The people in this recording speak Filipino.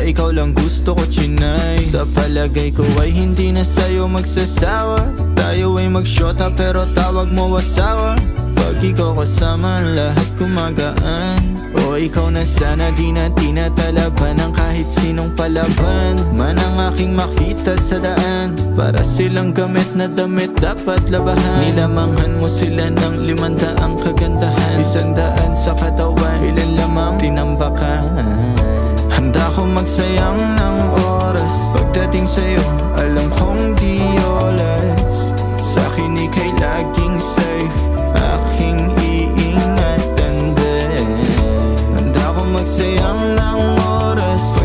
ikaw lang gusto ko chinay. Sa palagay ko ay hindi na sa'yo magsasawa. Tayo ay magsyota pero tawag mo asawa. Pag ikaw kasama lahat kumagaan. O ikaw na sana di na tinatalaban ng kahit sinong palaban man ang aking makita sa daan. Para silang gamit na damit dapat labahan. Nilamanghan mo sila ng 500 kagandahan. 100 sa katawan, ilan lamang tinambakan. Handa ko magsayang ng oras. Pagdating sa'yo, alam kong di oras. Sa'kin ika'y laging safe, aking iingatan din. Handa ko magsayang ng oras.